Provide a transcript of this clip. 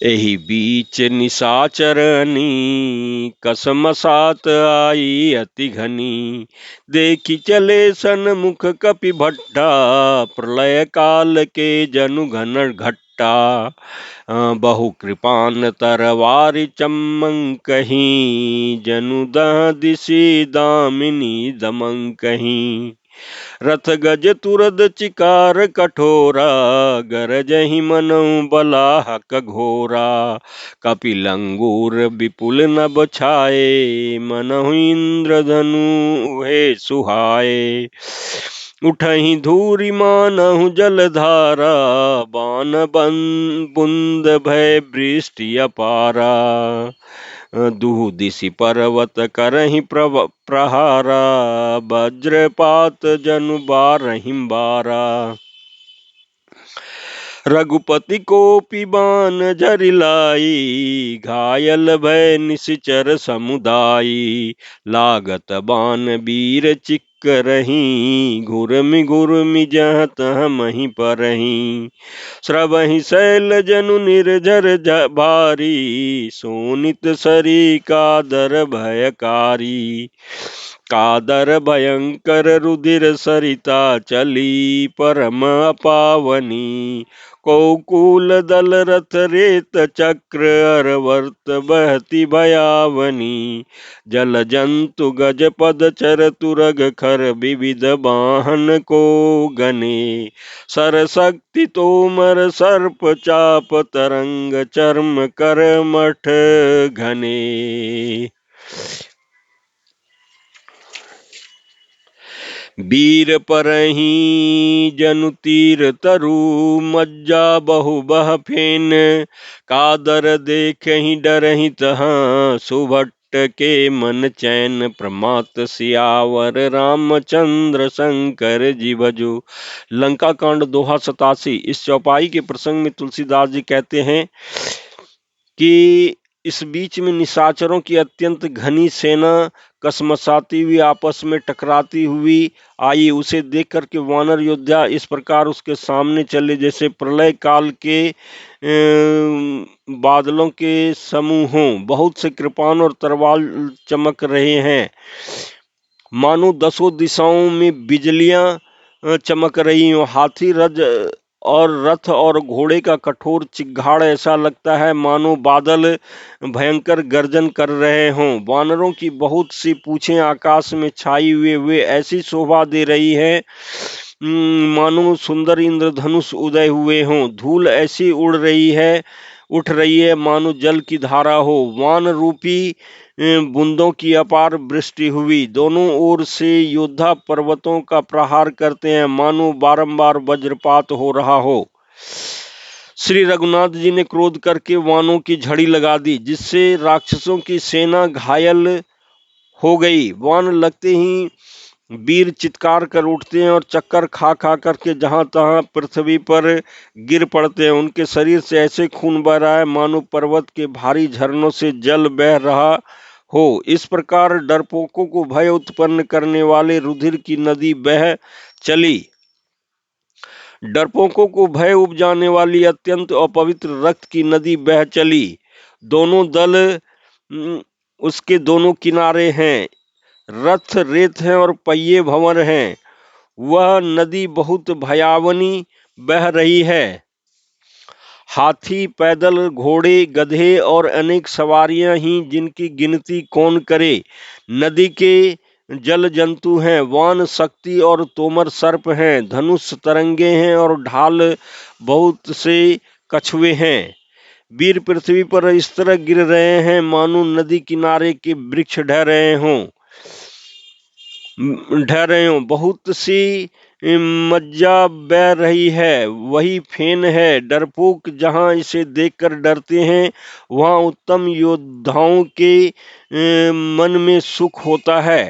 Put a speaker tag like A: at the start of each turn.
A: एहि बीच निशाचरनी कसमसात आई अति घनी। देखी चले सन्मुख कपि भट्टा प्रलय काल के जनु घन घट्टा। बहु कृपान तरवारि चमंकहि जनु दह दिशि दामिनी दमंकहि। रथ गज तुरद चिकार कठोरा गरजहि मनउ बलाहक घोरा। कपिलंगूर विपुल नभ छाए मनहु इंद्रधनु हे सुहाए। उठहि धूरि मानहु जलधारा बान बुंद भय वृष्टि अपारा। दुहु दिशि पर्वत करहि प्रहारा वज्रपात जनु बारहि बारा। रघुपति कोपि बान झरि लाई घायल भय निश्चर समुदायी। लागत बान वीर चिक्करहि घुरमि जहाँ तहाँ मही परहि। स्रवहि शैल जनु निर्झर भारी सोनित सरी कादर भयकारी। कादर भयंकर रुधिर सरिता चली परम पावनी। कौकूल दल रथ रेत चक्र अरवर्त बहती भयावनी। जल जंतु गज पद चर तुरग खर विविध वाहन को गने। सरशक्ति तोमर सर्प चाप तरंग चर्म कर मठ घने। वीर परहि जनु तीर तरु मज्जा बहु बह फेन। कादर देखहि डरहि तहाँ सुभट्ट के मन चैन। प्रमात सियावर रामचंद्र शंकर जी भजो। लंका कांड दोहा 87। इस चौपाई के प्रसंग में तुलसीदास जी कहते हैं कि इस बीच में निशाचरों की अत्यंत घनी सेना कसमसाती हुई आपस में टकराती हुई आई। उसे देख करके वानर योद्धा इस प्रकार उसके सामने चले जैसे प्रलय काल के बादलों के समूहों। बहुत से कृपाण और तरवाल चमक रहे हैं, मानो दसों दिशाओं में बिजलियां चमक रही हो। हाथी रथ और घोड़े का कठोर चिंगाड़ ऐसा लगता है मानो बादल भयंकर गर्जन कर रहे हों। वानरों की बहुत सी पूंछें आकाश में छाई हुए वे ऐसी शोभा दे रही है मानो सुंदर इंद्रधनुष उदय हुए हों। धूल ऐसी उठ रही है मानो जल की धारा हो। वान रूपी बूंदों की अपार वृष्टि हुई। दोनों ओर से योद्धा पर्वतों का प्रहार करते हैं मानो बारंबार वज्रपात हो रहा हो। श्री रघुनाथ जी ने क्रोध करके वानों की झड़ी लगा दी जिससे राक्षसों की सेना घायल हो गई। वान लगते ही वीर चित्कार कर उठते हैं और चक्कर खा करके जहां तहां पृथ्वी पर गिर पड़ते हैं। उनके शरीर से ऐसे खून बह रहा है मानो पर्वत के भारी झरनों से जल बह रहा हो। इस प्रकार डरपोकों को भय उत्पन्न करने वाले रुधिर की नदी बह चली। डरपोकों को भय उपजाने वाली अत्यंत अपवित्र रक्त की नदी बह चली। दोनों दल उसके दोनों किनारे हैं, रथ रेत हैं और पहिए भंवर हैं। वह नदी बहुत भयावनी बह रही है। हाथी, पैदल, घोड़े, गधे और अनेक सवारियां ही जिनकी गिनती कौन करे। नदी के जल जंतु हैं, वान शक्ति और तोमर सर्प हैं, धनुष तरंगे हैं और ढाल बहुत से कछुए हैं। वीर पृथ्वी पर इस तरह गिर रहे हैं मानो नदी किनारे के वृक्ष ढह रहे हों। बहुत सी मज्जा बह रही है, वही फेन है। डरपोक जहां इसे देखकर डरते हैं वहां उत्तम योद्धाओं के मन में सुख होता है।